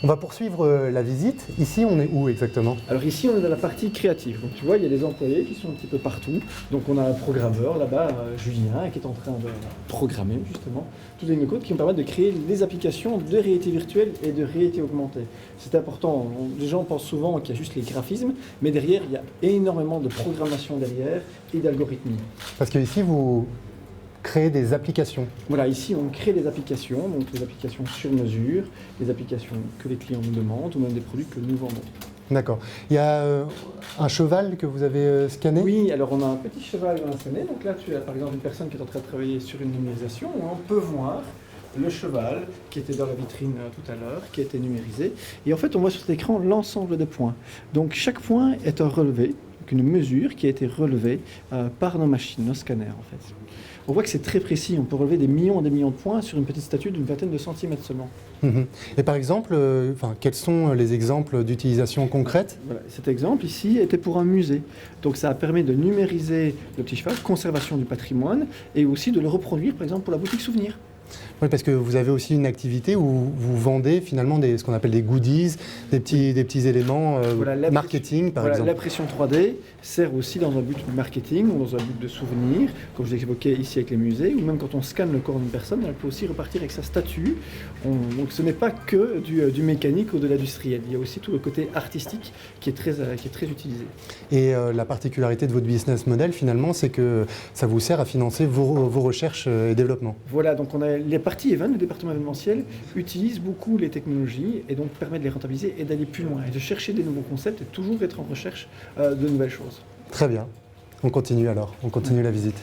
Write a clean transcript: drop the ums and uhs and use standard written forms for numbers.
On va poursuivre la visite. Ici, on est où exactement? Alors ici, on est dans la partie créative. Donc tu vois, il y a des employés qui sont un petit peu partout. Donc on a un programmeur là-bas, Julien, qui est en train de programmer justement tous les codes qui vont permettre de créer des applications de réalité virtuelle et de réalité augmentée. C'est important. Les gens pensent souvent qu'il y a juste les graphismes, mais derrière, il y a énormément de programmation derrière et d'algorithmie. Parce que ici, vous créez des applications. Voilà, ici on crée des applications, donc des applications sur mesure, des applications que les clients nous demandent ou même des produits que nous vendons. D'accord. Il y a un cheval que vous avez scanné? Oui, alors on a un petit cheval dans la scanner. Donc là, tu as par exemple une personne qui est en train de travailler sur une numérisation. On peut voir le cheval qui était dans la vitrine tout à l'heure, qui a été numérisé. Et en fait, on voit sur cet écran l'ensemble des points. Donc chaque point est un relevé, donc une mesure qui a été relevée par nos machines, nos scanners en fait. On voit que c'est très précis. On peut relever des millions et des millions de points sur une petite statue d'une vingtaine de centimètres seulement. Et par exemple, quels sont les exemples d'utilisation concrète? Voilà, cet exemple ici était pour un musée. Donc ça a permis de numériser le petit cheval, conservation du patrimoine, et aussi de le reproduire par exemple pour la boutique souvenir. Oui, parce que vous avez aussi une activité où vous vendez finalement ce qu'on appelle des goodies, des petits éléments marketing par exemple. L'impression 3D sert aussi dans un but marketing ou dans un but de souvenir, comme je l'évoquais ici avec les musées, ou même quand on scanne le corps d'une personne, elle peut aussi repartir avec sa statue. Donc ce n'est pas que du mécanique ou de l'industriel, il y a aussi tout le côté artistique qui est très utilisé. Et la particularité de votre business model finalement, c'est que ça vous sert à financer vos recherches et développement. Voilà, donc on a les parties event, le département événementiel, utilise beaucoup les technologies et donc permet de les rentabiliser et d'aller plus loin et de chercher des nouveaux concepts et toujours être en recherche de nouvelles choses. Très bien. On continue alors, on continue la visite.